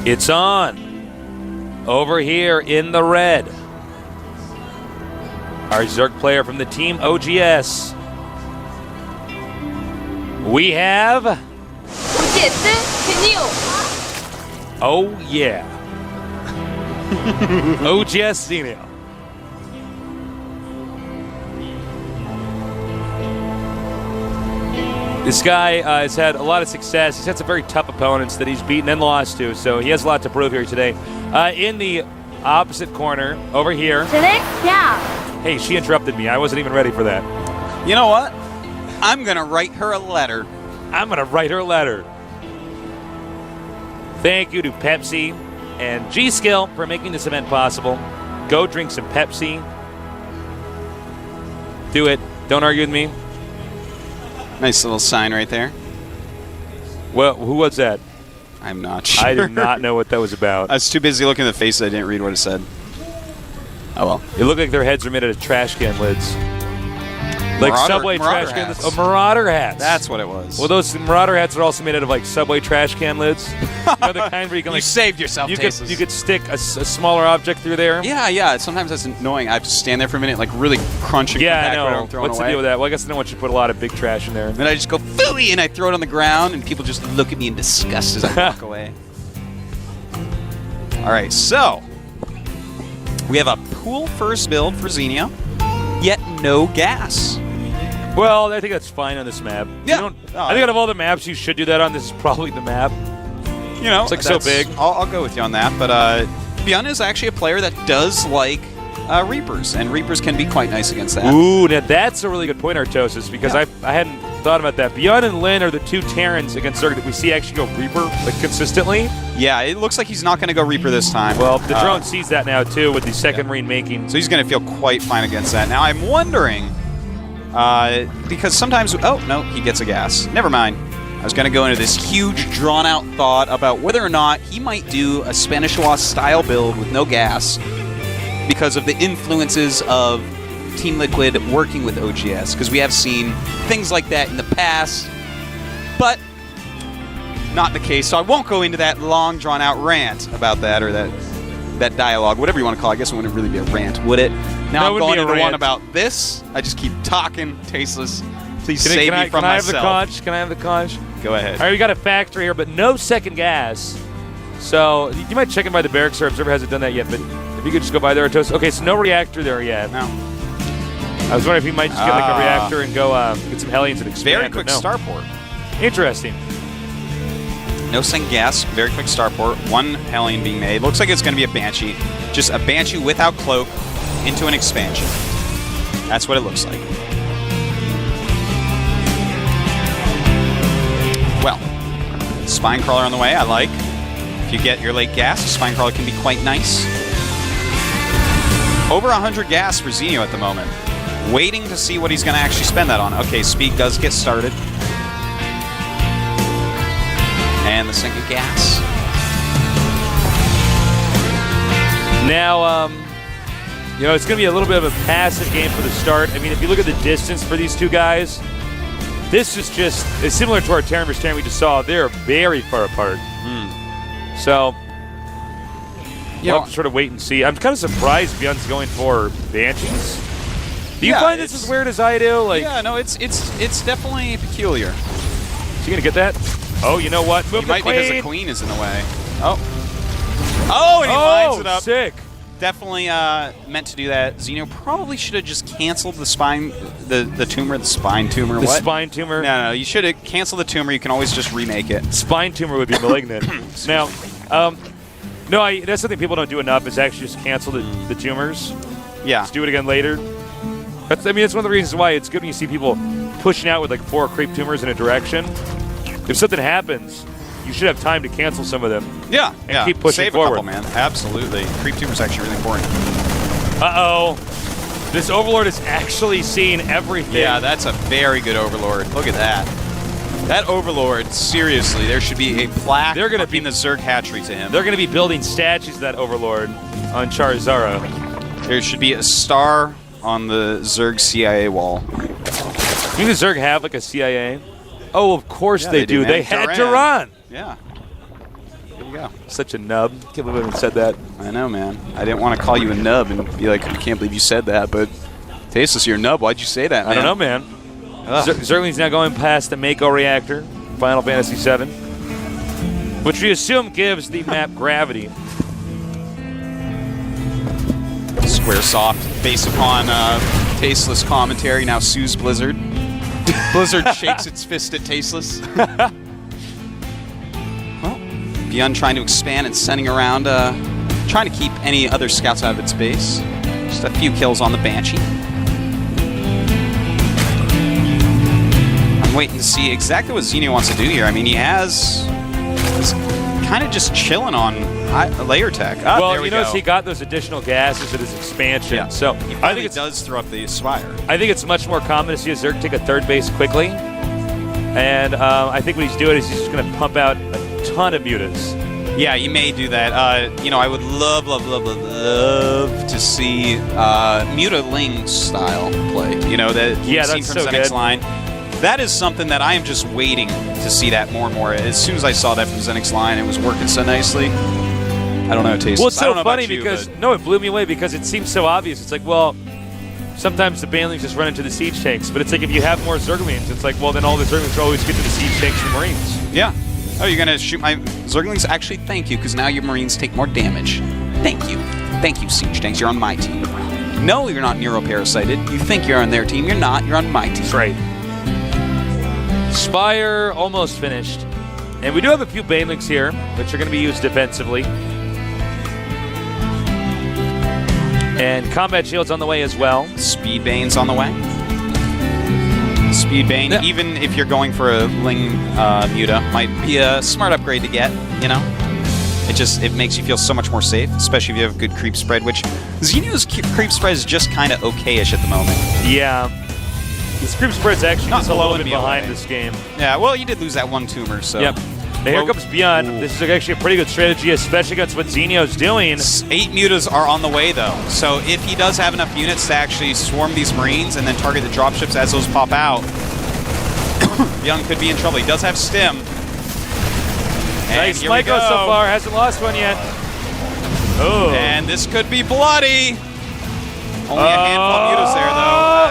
It's on. Over here in the red. Our Zerg player from the team OGS. We have... Oh, yeah. OGS Zenio. This guy has had a lot of success. He's had some very tough opponents that he's beaten and lost to, so he has a lot to prove here today. In the opposite corner, over here. Yeah. Hey, she interrupted me. I wasn't even ready for that. You know what? I'm going to write her a letter. I'm going to write her a letter. Thank you to Pepsi and G-Skill for making this event possible. Go drink some Pepsi. Do it. Don't argue with me. Nice little sign right there. Well, who was that? I'm not sure. I did not know what that was about. I was too busy looking at the face, I didn't read what it said. Oh, well. It looked like their heads were made out of trash can lids. Like Subway trash can lids. Oh, Marauder hats. That's what it was. Well, those Marauder hats are also made out of, like, Subway trash can lids. You know, the kind where you can, like... You saved yourself, you could stick a smaller object through there. Yeah. Sometimes that's annoying. I have to stand there for a minute, like, really crunching. Yeah, I know. What's the deal with that? Well, I guess I don't want you to put a lot of big trash in there. And then I just go, phooey, and I throw it on the ground, and people just look at me in disgust as I walk away. All right, so... we have a pool first build for Zenio, yet no gas. Well, I think that's fine on this map. Yeah. I think out of all the maps you should do that on, this is probably the map. You know, it's like so big. I'll go with you on that, but Byun is actually a player that does like Reapers, and Reapers can be quite nice against that. Ooh, now that's a really good point, Artosis, because I hadn't thought about that. Byun and Lin are the two Terrans against Zerg that we see actually go Reaper like consistently. Yeah, it looks like he's not going to go Reaper this time. Well, the drone sees that now, too, with the second Marine making. So he's going to feel quite fine against that. Now, I'm wondering... because sometimes... oh, no, he gets a gas. Never mind. I was going to go into this huge, drawn-out thought about whether or not he might do a Spanish Lost-style build with no gas because of the influences of Team Liquid working with OGS, because we have seen things like that in the past, but not the case. So I won't go into that long, drawn-out rant about that, or that dialogue, whatever you want to call it. I guess it wouldn't really be a rant, would it? Now I'm going into one about this. I just keep talking, tasteless. Please save me from myself. Can I have the conch? Go ahead. All right, we got a factory here, but no second gas. So you might check in by the barracks, or Observer hasn't done that yet, but if you could just go by there, Toast. Okay, so no reactor there yet. No. I was wondering if you might just get like a reactor and go get some Hellions and expand. Very quick starport. Interesting. No second gas, very quick starport. One Hellion being made. Looks like it's going to be a Banshee. Just a Banshee without cloak into an expansion. That's what it looks like. Well, Spine Crawler on the way, I like. If you get your late gas, Spine Crawler can be quite nice. Over 100 gas for Zenio at the moment. Waiting to see what he's going to actually spend that on. Okay, speed does get started. And the second gas. Now, you know, it's going to be a little bit of a passive game for the start. I mean, if you look at the distance for these two guys, this is just it's similar to our Terran versus Terran we just saw. They're very far apart. So, we'll have to sort of wait and see. I'm kind of surprised Byun's going for Banshees. Do you find this as weird as I do? Like, yeah, no, it's definitely peculiar. Is he going to get that? Oh, you know what? He might, because the Queen is in the way. Oh, and he lines it up. Sick. Definitely meant to do that. Zenio probably should have just canceled the spine, the tumor, the spine tumor. The spine tumor? No, you should have canceled the tumor. You can always just remake it. Spine tumor would be malignant. Now, no, that's something people don't do enough is actually just cancel the tumors. Yeah. Just do it again later. That's one of the reasons why it's good when you see people pushing out with like 4 creep tumors in a direction. If something happens, you should have time to cancel some of them. Yeah, and keep pushing Save forward. a couple, man. Absolutely. Creep tumor is actually really important. Uh-oh. This Overlord is actually seeing everything. Yeah, that's a very good Overlord. Look at that. That Overlord, seriously, there should be a plaque in the Zerg hatchery to him. They're going to be building statues of that Overlord on Charizara. There should be a star on the Zerg CIA wall. Do you think the Zerg have like a CIA? Oh, of course they do. They had to run. Yeah. You go. Such a nub. Can't believe I even said that. I know, man. I didn't want to call you a nub and be like, I can't believe you said that, but Tasteless, you're a nub. Why'd you say that, man? I don't know, man. Zergling's now going past the Mako reactor, Final Fantasy VII, which we assume gives the map gravity. Squaresoft, based upon Tasteless commentary, now sues Blizzard. Blizzard shakes its fist at Tasteless. Well, Byun trying to expand and sending around, trying to keep any other scouts out of its base. Just a few kills on the Banshee. I'm waiting to see exactly what Zenio wants to do here. I mean, he's kind of just chilling on layer tech. Well, there we you notice go. he got those additional gases at his expansion. Yeah. So He I think it does throw up the Spire. I think it's much more common to see a Zerg take a third base quickly. And I think what he's doing is he's just going to pump out a ton of mutas. Yeah, you may do that. You know, I would love to see Muta Ling style play. You know, that Yeah, we've seen that's from so Zenix good. line. That is something that I am just waiting to see that more and more. As soon as I saw that from Zenix line, it was working so nicely. I don't know, Tasteless. Well, it's I don't so know funny about you, because, but- no, it blew me away because it seems so obvious. It's like, well, sometimes the Banelings just run into the siege tanks, but it's like if you have more Zerglings, it's like, well, then all the Zerglings will always get to the siege tanks and Marines. Yeah. Oh, you're going to shoot my Zerglings? Actually, thank you, because now your Marines take more damage. Thank you. Thank you, Siege Tanks. You're on my team. No, you're not neuroparasited. You think you're on their team. You're not. You're on my team. That's right. Spire almost finished. And we do have a few Banelings here, which are going to be used defensively. And combat shields on the way as well. Speed Bane's on the way. Speed Bane, Yeah. even if you're going for a Ling Muta, might be a smart upgrade to get, you know? It makes you feel so much more safe, especially if you have a good creep spread, which Zenio's creep spread is just kind of okay-ish at the moment. Yeah. The creep spread's actually Not just a little blowing bit me behind away. this game. Yeah, well, you did lose that one tumor, so... Yep. Now here Well, comes Byun. ooh. This is actually a pretty good strategy, especially against what Zenio's doing. 8 mutas are on the way, though. So if he does have enough units to actually swarm these Marines and then target the dropships as those pop out, Byun could be in trouble. He does have Stim. And Nice here we Micro so go. far. Hasn't lost one yet. Oh. And this could be bloody. Only a handful of mutas there, though.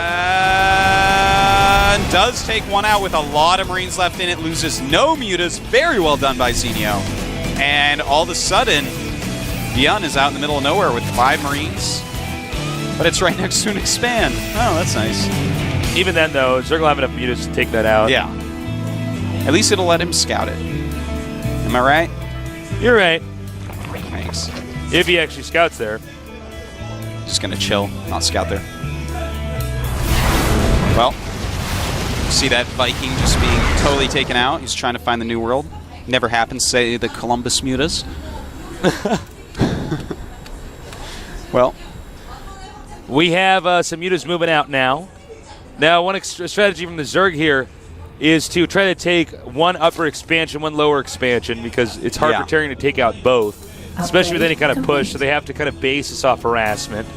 And does take one out with a lot of Marines left in it. Loses no mutas. Very well done by Zenio. And all of a sudden, Byun is out in the middle of nowhere with 5 Marines. But it's right next to an expand. Oh, that's nice. Even then, though, Zerg will have enough mutas to take that out. Yeah. At least it'll let him scout it. Am I right? You're right. Thanks. If he actually scouts there. Just gonna chill, not scout there. Well, see that Viking just being totally taken out. He's trying to find the new world. Never happens, say the Columbus mutas. Well, We have some mutas moving out now. Now, one strategy from the Zerg here is to try to take one upper expansion, one lower expansion, because it's hard Yeah. for Terran to take out both, especially with any kind of push, so they have to kind of base this off harassment.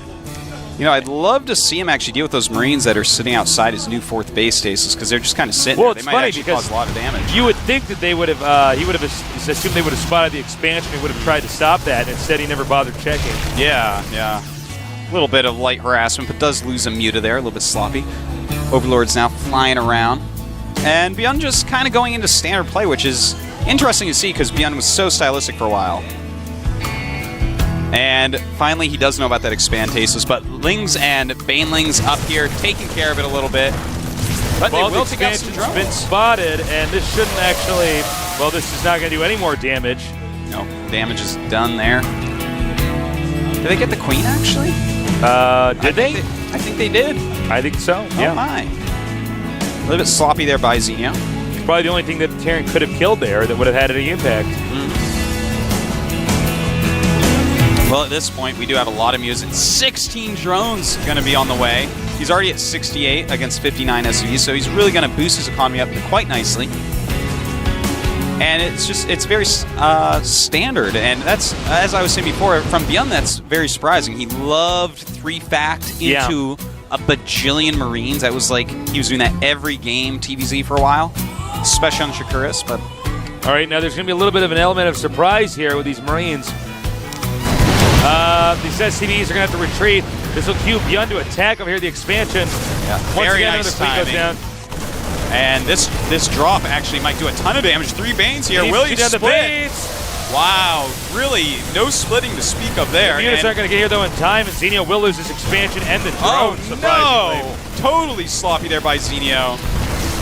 you know, I'd love to see him actually deal with those Marines that are sitting outside his new 4th base stasis, because they're just kind of sitting Well, there. it's They might funny actually because cause a lot of damage. You would think that they would have, he would have assumed they would have spotted the expansion, he would have tried to stop that, and instead he never bothered checking. Yeah. A little bit of light harassment, but does lose a muta there, a little bit sloppy. Overlord's now flying around. And Byun just kind of going into standard play, which is interesting to see because Byun was so stylistic for a while. And finally, he does know about that expand Tasteless, but Lings and Banelings up here taking care of it a little bit. But Well, they will the take out some expansion's drones. been spotted, and this shouldn't actually, well, this is not going to do any more damage. No, damage is done there. Did they get the queen, actually? Did they? I think they did. I think so, Oh yeah. my. A little bit sloppy there by Zenio. Probably the only thing that Terran could have killed there that would have had any impact. Well, at this point, we do have a lot of music. 16 drones going to be on the way. He's already at 68 against 59 SUVs, so he's really going to boost his economy up quite nicely. And it's very standard, and that's, as I was saying before, from Byun, that's very surprising. He loved 3-fact into a bajillion Marines. That was like, he was doing that every game, TVZ for a while, especially on Shakuras, but All right, now there's going to be a little bit of an element of surprise here with these Marines. These SCVs are going to have to retreat. This will cue Byun to attack over here the expansion. Yeah, Once very again, nice another fleet timing. goes down. And this drop actually might do a ton of damage. 3 Banes here. Will he down the split? Banes. Wow, really no splitting to speak of there. The units And- aren't going to get here, though, in time, and Zenio will lose his expansion and the drone, surprisingly. no! Totally sloppy there by Zenio.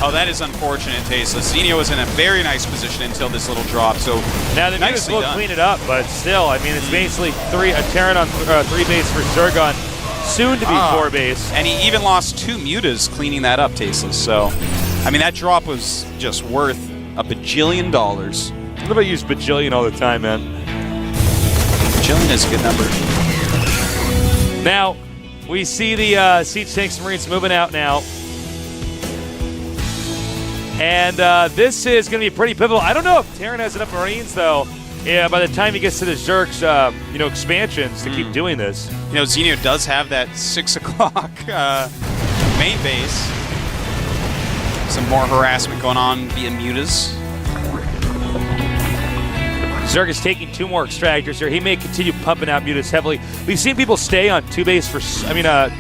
Oh, that is unfortunate, Tasteless. Zenio was in a very nice position until this little drop, so Now, the units nicely will done. clean it up, but still, I mean, it's basically a Terran on 3 base for Zergon, soon to be 4 base. And he even lost 2 mutas cleaning that up, Tasteless. So, I mean, that drop was just worth $1 bajillion. What about use bajillion all the time, man? Bajillion is a good number. Now, we see the siege tanks and Marines moving out now. And this is going to be pretty pivotal. I don't know if Terran has enough Marines, though. Yeah, by the time he gets to the Zerg's, expansions to keep doing this. You know, Zenio does have that 6 o'clock main base. Some more harassment going on via mutas. Zerg is taking 2 more extractors here. He may continue pumping out mutas heavily. We've seen people stay on 2 base for,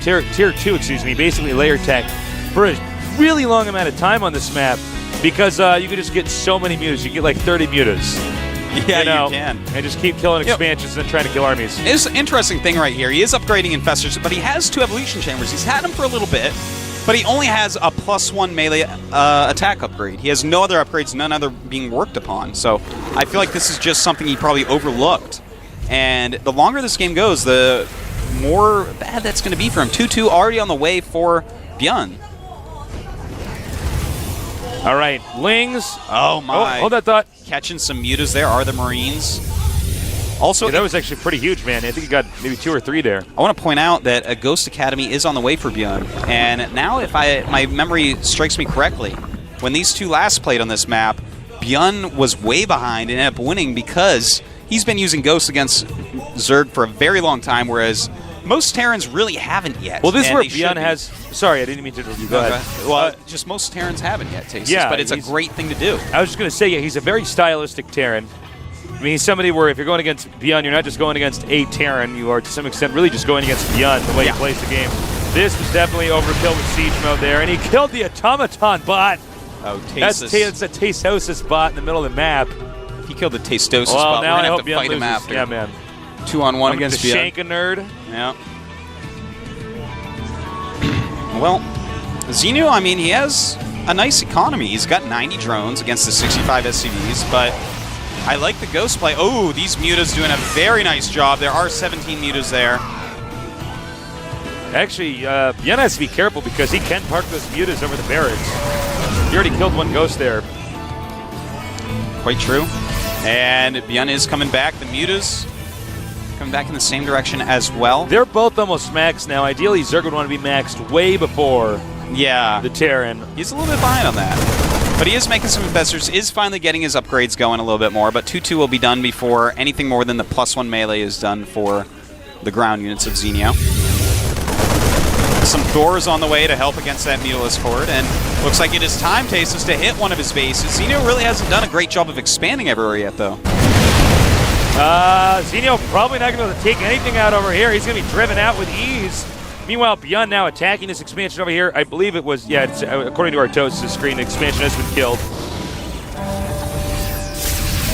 tier 2, excuse me, basically layer tech for a really long amount of time on this map because you can just get so many mutas. You get like 30 mutas. Yeah, you can. And just keep killing expansions and then trying to kill armies. It's an interesting thing right here. He is upgrading Infestors, but he has 2 Evolution Chambers. He's had them for a little bit, but he only has a +1 melee attack upgrade. He has no other upgrades, none other being worked upon. So I feel like this is just something he probably overlooked. And the longer this game goes, the more bad that's going to be for him. 2-2 already on the way for Byun. All right, Lings. Oh, my. Oh, hold that thought. Catching some mutas there are the Marines. Also, Yeah, that was actually pretty huge, man. I think he got maybe 2 or 3 there. I want to point out that a Ghost Academy is on the way for Byun. And now, if my memory strikes me correctly, when these 2 last played on this map, Byun was way behind and ended up winning because he's been using Ghosts against Zerg for a very long time, whereas most Terrans really haven't yet. Well, this is and where they should Byun be. has... Sorry, I didn't mean to interrupt you. Go ahead. Well, just most Terrans haven't yet, Tasteless, Yeah, but it's a he's- great thing to do. I was just going to say, yeah, he's a very stylistic Terran. I mean, he's somebody where if you're going against Byun, you're not just going against a Terran. You are, to some extent, really just going against Byun, the way he plays the game. This was definitely overkill with Siege mode there, and he killed the Automaton bot. Oh, That's Tasteless. a Tastosis bot in the middle of the map. He killed the Tastosis Well, spot. now We're I going to hope have to Byun fight loses. him after. Yeah, man. 2-on-1 I'm against to Byun. shank a nerd. Yeah. Well, Zenio, I mean, he has a nice economy. He's got 90 drones against the 65 SCVs, but I like the Ghost play. Oh, these mutas doing a very nice job. There are 17 mutas there. Actually, Byun has to be careful because he can park those mutas over the barracks. He already killed 1 ghost there. Quite true. And Byun is coming back. The mutas coming back in the same direction as well. They're both almost maxed now. Ideally, Zerg would want to be maxed way before Yeah. the Terran. He's a little bit behind on that. But he is making some investors, is finally getting his upgrades going a little bit more, but 2-2 will be done before anything more than the +1 melee is done for the ground units of Zenio. Some Thors on the way to help against that Mutalisk Horde, and looks like it is time, Tasteless, to hit one of his bases. Zenio really hasn't done a great job of expanding everywhere yet, though. Zenio probably not going to be able to take anything out over here. He's going to be driven out with ease. Meanwhile, Byun now attacking this expansion over here. I believe it was, yeah, it's, according to our Toast screen, the expansion has been killed.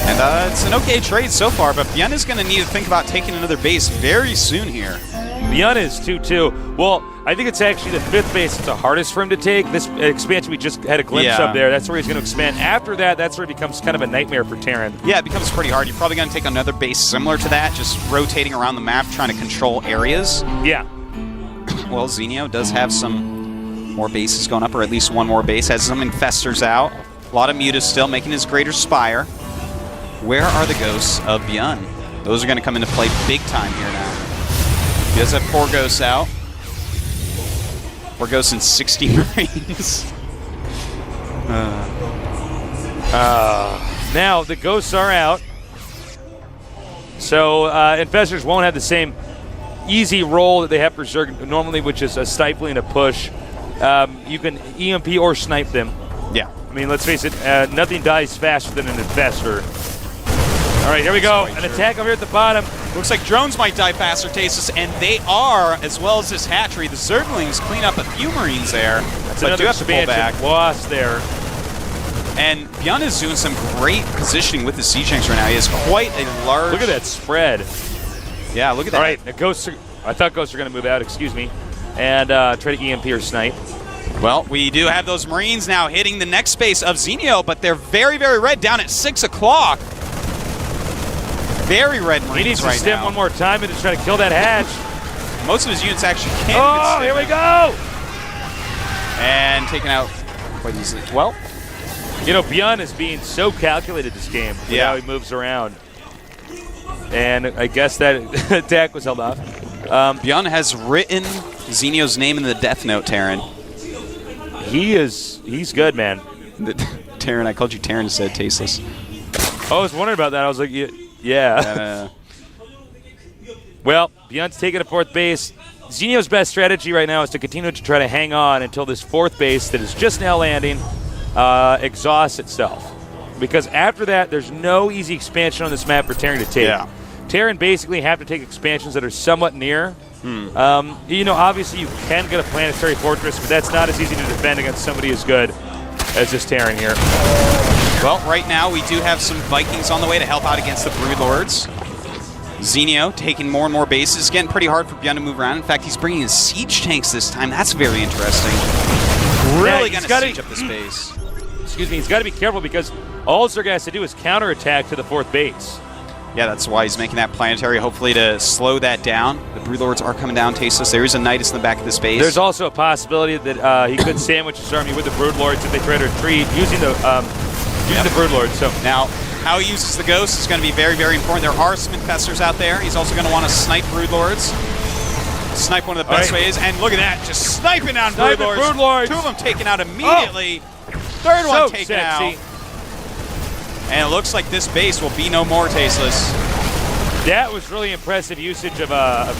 And it's an okay trade so far, but Byun is going to need to think about taking another base very soon here. Byun is 2-2. Well, I think it's actually the 5th base that's the hardest for him to take. This expansion we just had a glimpse of there, that's where he's going to expand. After that, that's where it becomes kind of a nightmare for Terran. Yeah, it becomes pretty hard. You're probably going to take another base similar to that, just rotating around the map, trying to control areas. Yeah. Well, Zenio does have some more bases going up, or at least 1 more base. Has some Infestors out. A lot of mutas still, making his Greater Spire. Where are the Ghosts of Byun? Those are going to come into play big time here now. He does have 4 Ghosts out. 4 Ghosts and 60 Marines. Now, the Ghosts are out. So, Infestors won't have the same easy role that they have for Zerg normally, which is a stifling and a push. You can EMP or snipe them. Yeah. I mean, let's face it, nothing dies faster than an investor. All right, here we go. An attack over here at the bottom. Looks like drones might die faster, Tasteless, and they are, as well as this hatchery. The Zerglings clean up a few Marines there. That's but another do have to pull back. expansion loss there. And Byun is doing some great positioning with the siege tanks right now. He has quite a large... Look at that spread. Yeah, look at that. All right, the ghosts I thought ghosts were going to move out, excuse me, and try to EMP or snipe. Well, we do have those Marines now hitting the next space of Zenio, but they're very, very red down at 6 o'clock. Very red Marines right now. He needs to stem one more time and just try to kill that hatch. Most of his units actually can't Oh, even here we go! And taken out quite easily. Well, you know, Byun is being so calculated this game with how he moves around. And I guess that attack was held off. Byun has written Zenio's name in the death note, Terran. He's good, man. Terran, I called you Terran instead, Tasteless. I was wondering about that. I was like, yeah. Well, Byun's taking a fourth base. Zenio's best strategy right now is to continue to try to hang on until this fourth base that is just now landing exhausts itself. Because after that, there's no easy expansion on this map for Terran to take. Yeah. Terran basically have to take expansions that are somewhat near. You know, obviously you can get a planetary fortress, but that's not as easy to defend against somebody as good as this Terran here. Well, right now we do have some Vikings on the way to help out against the Broodlords. Zenio taking more and more bases. Getting pretty hard for Byun to move around. In fact, he's bringing in siege tanks this time. That's very interesting. Really going to siege up this base. Excuse me, he's got to be careful because all Zerg has to do is counterattack to the fourth base. Yeah, that's why he's making that planetary, hopefully to slow that down. The Broodlords are coming down, Tasteless. There is a Nidus in the back of this base. There's also a possibility that he could sandwich his army with the Broodlords if they try to retreat using the Broodlords. So now, how he uses the Ghost is going to be very, very important. There are some Infestors out there. He's also going to want to snipe Broodlords. Snipe one of the best ways. And look at that, just sniping down Broodlords. Two of them taken out immediately. Third one taken out. And it looks like this base will be no more, Tasteless. That was really impressive usage of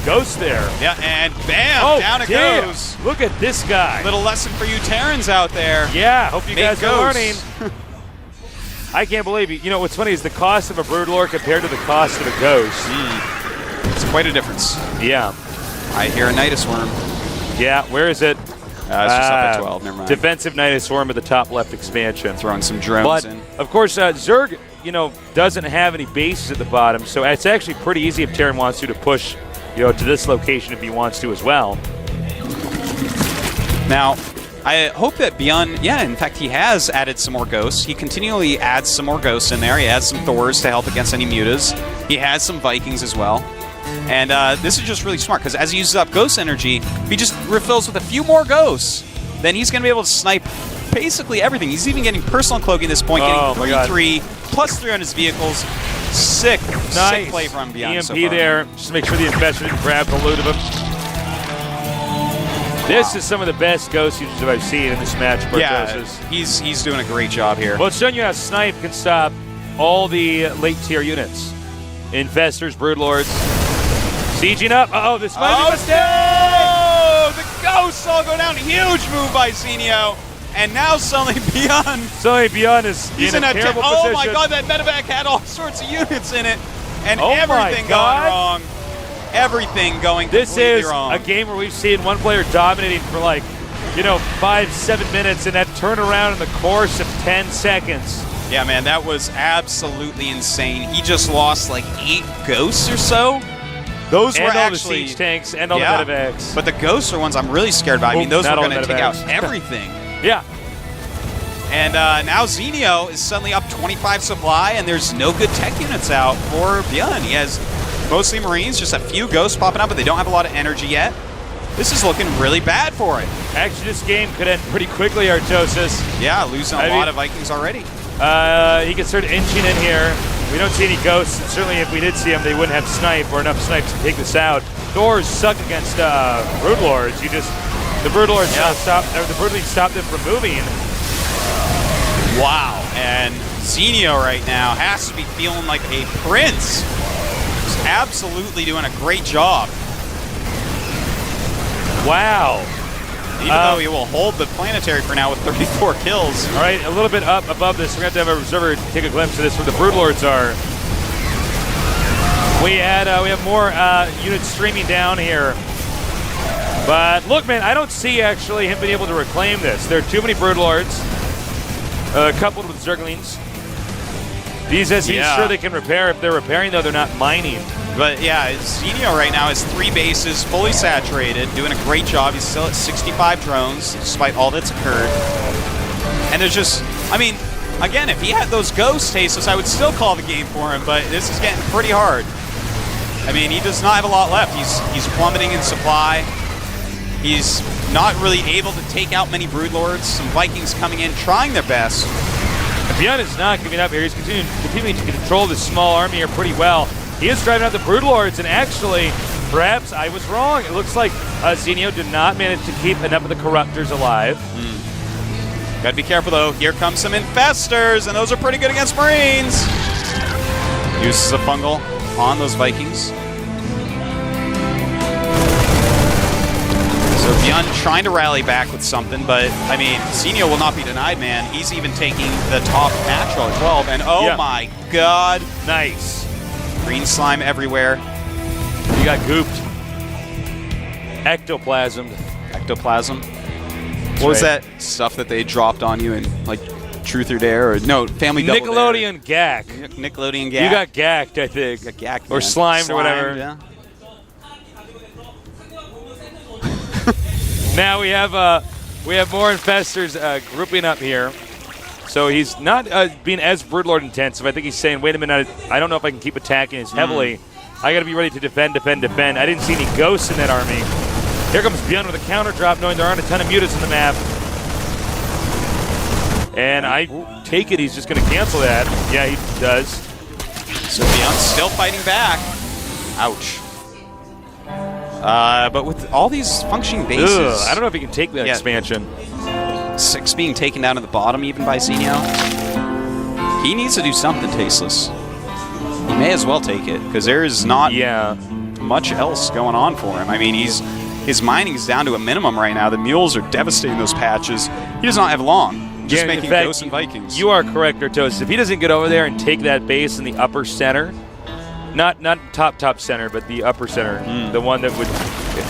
Ghost there. Yeah, and bam, down it goes. Look at this guy. Little lesson for you Terrans out there. Yeah, hope you guys are learning. I can't believe it. You know, what's funny is the cost of a Broodlord compared to the cost of a Ghost. It's quite a difference. Yeah. I hear a Nidus Worm. Yeah, where is it? It's just up at 12, never mind. Defensive Nidus Worm at the top left expansion. Throwing some drones in. Of course, Zerg, you know, doesn't have any bases at the bottom, so it's actually pretty easy if Terran wants to push, you know, to this location if he wants to as well. Now, I hope that Byun, in fact, he has added some more Ghosts. He continually adds some more Ghosts in there. He adds some Thors to help against any Mutas. He has some Vikings as well. And this is just really smart, because as he uses up Ghost energy, if he just refills with a few more Ghosts, then he's going to be able to snipe basically everything. He's even getting personal cloaking at this point, getting 3/3, plus 3 on his vehicles. Sick play from Byun EMP so far. there, just to make sure the Infestor didn't grab the loot of him. This is some of the best Ghost usage I've seen in this match. He's doing a great job here. Well, it's showing you how Snipe can stop all the late-tier units. Infestors, Broodlords. Sieging up. Uh-oh, this might be a mistake! No! The Ghosts all go down. Huge move by Zenio. And now suddenly Byun is he's in a terrible position. Oh my god, that medevac had all sorts of units in it. And everything going wrong. Everything going completely wrong. This is a game where we've seen one player dominating for 5-7 minutes and that turnaround in the course of 10 seconds. Yeah, man, that was absolutely insane. He just lost 8 Ghosts or so. Those were all actually the siege tanks and all the medevacs. But the Ghosts are ones I'm really scared about. I mean, those were going to take out everything. Yeah. And now Zenio is suddenly up 25 supply, and there's no good tech units out for Byun. He has mostly Marines, just a few Ghosts popping up, but they don't have a lot of energy yet. This is looking really bad for it. Actually, this game could end pretty quickly, Artosis. Yeah, losing a lot of Vikings already. He can start inching in here. We don't see any Ghosts. Certainly, if we did see them, they wouldn't have Snipe or enough Snipes to take this out. Thors suck against Broodlords. The Broodlords the Broodlings stop them from moving. Wow, and Zenio right now has to be feeling like a prince. He's absolutely doing a great job. Wow. even though he will hold the planetary for now with 34 kills. All right, a little bit up above this. We're going to have a observer take a glimpse of this where the Broodlords are. We have more units streaming down here. But look, man, I don't see actually him being able to reclaim this. There are too many Broodlords, coupled with Zerglings. These, as he's sure they can repair. If they're repairing, though, they're not mining. But yeah, Zenio right now has 3 bases, fully saturated, doing a great job. He's still at 65 drones, despite all that's occurred. And there's just, I mean, again, if he had those ghosts, Tasteless, I would still call the game for him, but this is getting pretty hard. I mean, he does not have a lot left. He's plummeting in supply. He's not really able to take out many Broodlords. Some Vikings coming in, trying their best. Byun is not giving up here. He's continuing to control this small army here pretty well. He is driving out the Broodlords, and actually, perhaps I was wrong. It looks like Zenio did not manage to keep enough of the Corruptors alive. Gotta be careful, though. Here come some Infestors, and those are pretty good against Marines. Uses a fungal on those Vikings. So Byun trying to rally back with something, but, I mean, Zenio will not be denied, man. He's even taking the top natural at 12, and oh my god. Nice. Green slime everywhere. You got gooped. Ectoplasm. Ectoplasm. What was that stuff that they dropped on you in, like, Truth or Dare? Or no, Family Double Nickelodeon gack. Nickelodeon gack. You got gacked, I think. Got gacked, or slimed or whatever. Yeah. Now we have more Infestors grouping up here. So he's not being as Broodlord intensive. I think he's saying, wait a minute, I don't know if I can keep attacking as heavily. I got to be ready to defend, defend, defend. I didn't see any ghosts in that army. Here comes Byun with a counter drop, knowing there aren't a ton of mutas in the map. And I take it he's just going to cancel that. Yeah, he does. So Byun's still fighting back. Ouch. But with all these functioning bases... I don't know if he can take that expansion. 6 being taken down to the bottom even by Zenio. He needs to do something, Tasteless. He may as well take it, because there is not much else going on for him. I mean, his mining is down to a minimum right now. The mules are devastating those patches. He does not have long. Just making ghosts and Vikings. You are correct, Ro32. If he doesn't get over there and take that base in the upper center, not top center, but the upper center, the one that would...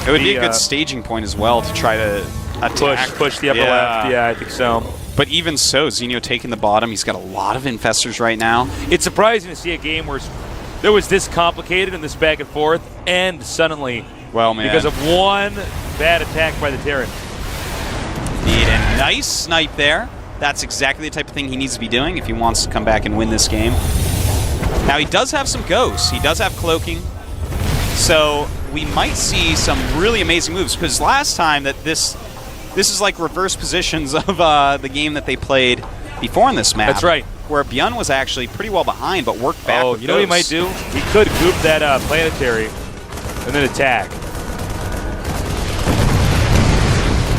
It would be a good staging point as well to try to attack. Push the upper left. Yeah, I think so. But even so, Zenio taking the bottom. He's got a lot of Infestors right now. It's surprising to see a game where there was this complicated and this back and forth, and suddenly, because of one bad attack by the Terran. Need a nice snipe there. That's exactly the type of thing he needs to be doing if he wants to come back and win this game. Now, he does have some ghosts. He does have cloaking. So we might see some really amazing moves, because last time that this is like reverse positions of the game that they played before in this map. That's right. Where Byun was actually pretty well behind, but worked back with you know what he might do? He could goop that planetary and then attack.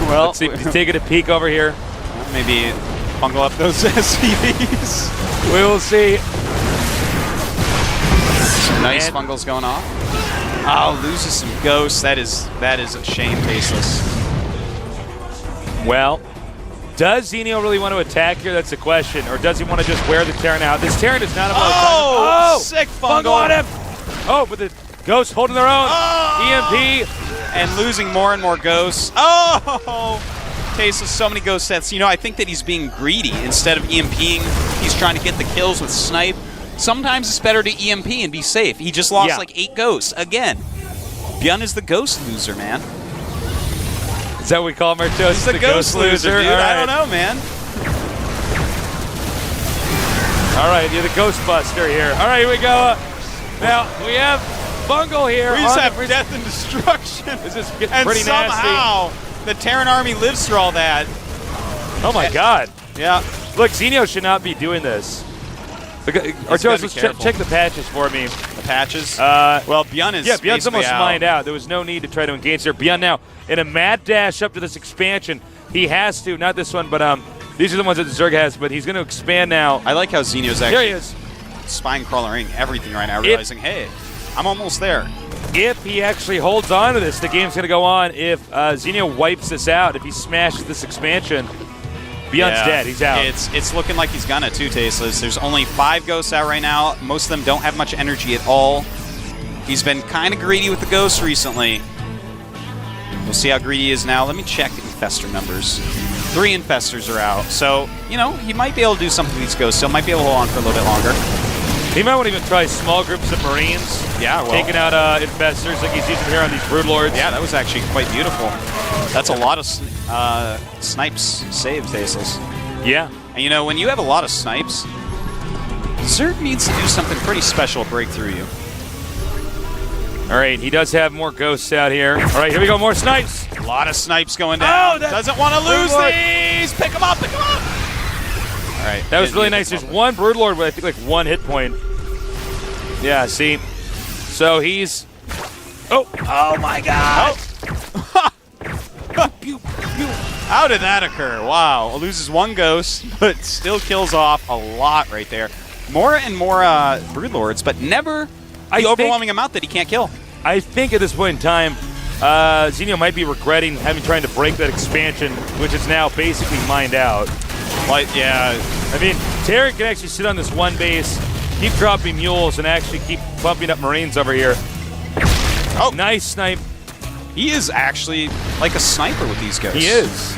Well, let's see. He's taking a peek over here. Maybe bungle up those SCVs. We will see. Some nice fungals going off. Oh, loses some ghosts. That is a shame, Tasteless. Well, does Zenio really want to attack here? That's the question. Or does he want to just wear the Terran out? This Terran is not about sick fungal on him! Oh, but the ghosts holding their own. EMP. And losing more and more ghosts. Oh! Tasteless, so many ghost sets. You know, I think that he's being greedy. Instead of EMPing, he's trying to get the kills with snipe. Sometimes it's better to EMP and be safe. He just lost like 8 ghosts. Again, Byun is the ghost loser, man. Is that what we call him, Ro32? He's the ghost loser, dude. I don't know, man. All right, you're the ghost buster here. All right, here we go. Now, we have Bungle here. We just have death and destruction. This is getting pretty somehow, the Terran army lives through all that. Oh, my God. Yeah. Look, Zenio should not be doing this. Ro32, let's check the patches for me. The patches? Well, Byun is Byun's almost mined out. There was no need to try to engage there. Byun now, in a mad dash up to this expansion, he has to, not this one, but these are the ones that the Zerg has, but he's going to expand now. I like how Zenio's actually there he is. spine crawling everything right now, realizing, hey, I'm almost there. if he actually holds on to this, the game's going to go on. If Zenio wipes this out, if he smashes this expansion, Byun's dead. He's out. It's looking like he's gonna too, Tasteless. There's only 5 ghosts out right now. Most of them don't have much energy at all. He's been kind of greedy with the ghosts recently. We'll see how greedy he is now. Let me check the infestor numbers. 3 infestors are out. So, you know, he might be able to do something with these ghosts. Still might be able to hold on for a little bit longer. He might want to even try small groups of Marines. Yeah, well. Taking out infestors like he's using here on these Broodlords. Yeah, that was actually quite beautiful. That's a lot of snipes saved, Tasteless. Yeah. And you know, when you have a lot of snipes, Zerg needs to do something pretty special to break through you. All right, he does have more ghosts out here. All right, here we go, more snipes. A lot of snipes going down. Doesn't want to lose these. Pick them up, pick them up. All right. That was really nice. There's one Broodlord with, I think, like 1 hit point. Yeah, see? So he's... Oh my God. How did that occur? Wow. Loses 1 ghost, but still kills off a lot right there. More and more Broodlords, but never the overwhelming amount that he can't kill. I think at this point in time, Zenio might be regretting trying to break that expansion, which is now basically mined out. Like, yeah. I mean, Terran can actually sit on this 1 base, keep dropping mules, and actually keep bumping up Marines over here. Oh, nice snipe. He is actually like a sniper with these ghosts. He is.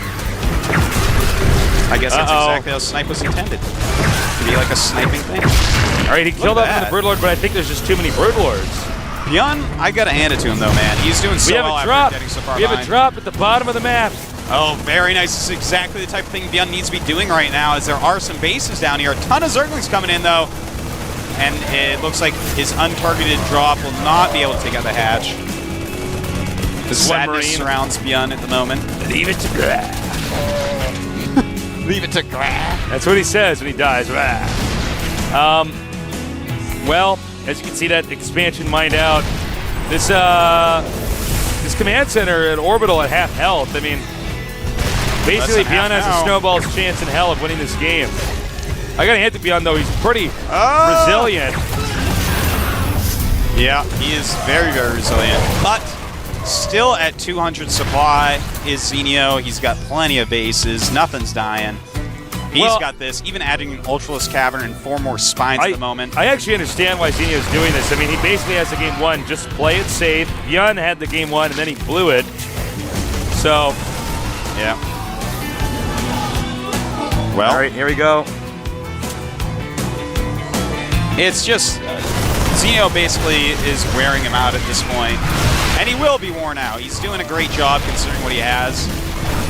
I guess that's exactly how snipe was intended. To be like a sniping thing. All right, he killed off the Broodlord, but I think there's just too many Broodlords. Byun, I gotta hand it to him though, man. He's doing so well after getting so far behind. We have a drop at the bottom of the map. Oh, very nice. This is exactly the type of thing Byun needs to be doing right now, as there are some bases down here. A ton of Zerglings coming in though. And it looks like his untargeted drop will not be able to take out the hatch. The sadness surrounds Byun at the moment. Leave it to grass. Leave it to grass. That's what he says when he dies. Well, as you can see, that expansion mined out. This command center at orbital at half health. I mean, basically Byun has a snowball's chance in hell of winning this game. I gotta hand it to Byun though, he's pretty resilient. Yeah, he is very, very resilient. But still at 200 supply is Zenio. He's got plenty of bases. Nothing's dying. He's got this, even adding an Ultralisk Cavern and 4 more spines at the moment. I actually understand why Zenio's doing this. I mean, he basically has the game 1, just play it safe. Byun had the game 1, and then he blew it. So, yeah. Well, all right, here we go. It's just, Zenio basically is wearing him out at this point. And he will be worn out. He's doing a great job considering what he has.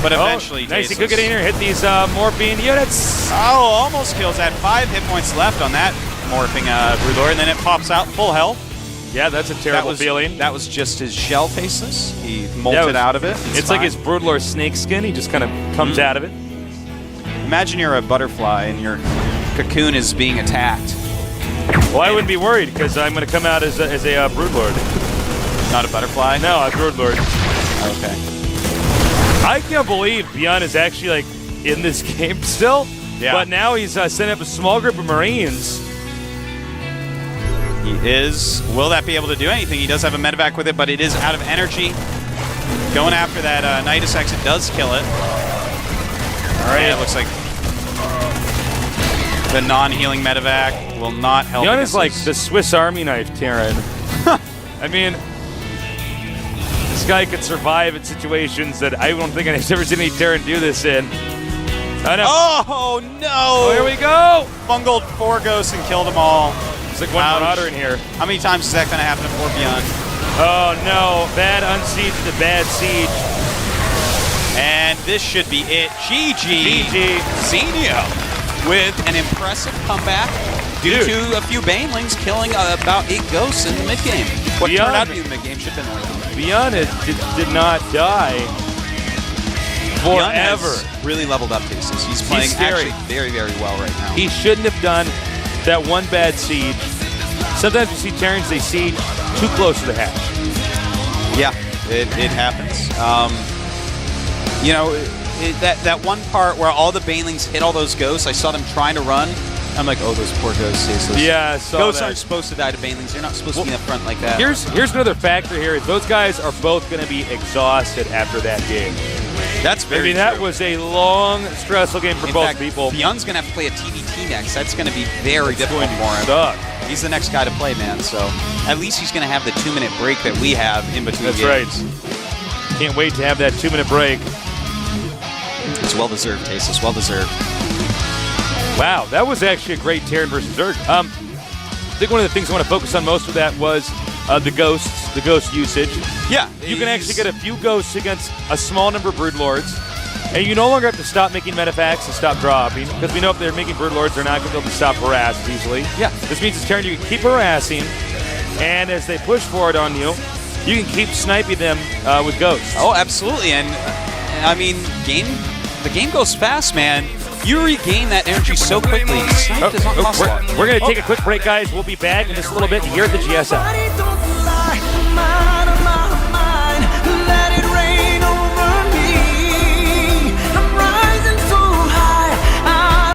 But eventually, nice. He could get in here, hit these morphine units. Oh, almost kills that. 5 hit points left on that morphing Broodlord, and then it pops out full health. Yeah, that's a terrible feeling. That was just his shell Tasteless. He molted out of it. It's like his Broodlord snake skin. He just kind of comes out of it. Imagine you're a butterfly and your cocoon is being attacked. Well, I wouldn't be worried because I'm going to come out as a Broodlord. Not a butterfly? No, a Broodlord. Okay. I can't believe Byun is actually like in this game still. Yeah. But now he's setting up a small group of Marines. He is. Will that be able to do anything? He does have a medevac with it, but it is out of energy. Going after that Nidus exit does kill it. All right. Yeah, it looks like the non-healing medevac will not help. Byun is like the Swiss Army knife Terran. I mean, this guy could survive in situations that I don't think I've ever seen any Terran do this in. Oh, no! Oh, here we go! Bungled 4 ghosts and killed them all. It's like one Marauder in here. How many times is that going to happen to poor Byun? Oh, no. Bad unsiege to bad siege. And this should be it. GG. Zenio with an impressive comeback due to a few Banelings killing about 8 ghosts in the mid-game. What turned out to be the mid-game should have been like Byun did not die forever. Really leveled up Tasteless. He's playing actually very, very well right now. He shouldn't have done that one bad siege. Sometimes you see Terrans, they siege too close to the hatch. Yeah, it happens. You know, that one part where all the Banelings hit all those ghosts, I saw them trying to run, I'm like, oh, those poor ghosts. Tasteless. Yeah, I saw Ghosts that. aren't supposed to die to banelings. They're not supposed to be in the front like that. Here's another factor here. Is those guys are both going to be exhausted after that game. That's very true. that was a long, stressful game for In both fact, people. Byun's going to have to play a TBT next. That's going to be very difficult for him. Suck. He's the next guy to play, man. So at least he's going to have the 2-minute break that we have in between That's games. right. Can't wait to have that 2-minute break. It's well-deserved, Tasteless. Well-deserved. Wow, that was actually a great Terran versus Zerg. I think one of the things I want to focus on most of that was the ghost usage. Yeah. You can actually get a few ghosts against a small number of Broodlords, and you no longer have to stop making metapacks and stop dropping, because we know if they're making Broodlords, they're not going to be able to stop harass easily. Yeah. This means it's Terran, you can keep harassing, and as they push forward on you, you can keep sniping them with ghosts. Oh, absolutely. And, I mean, the game goes fast, man. You regain that energy so quickly. Sniped is not muscle. We're going to take a quick break, guys. We'll be back in just a little bit here at the GSL.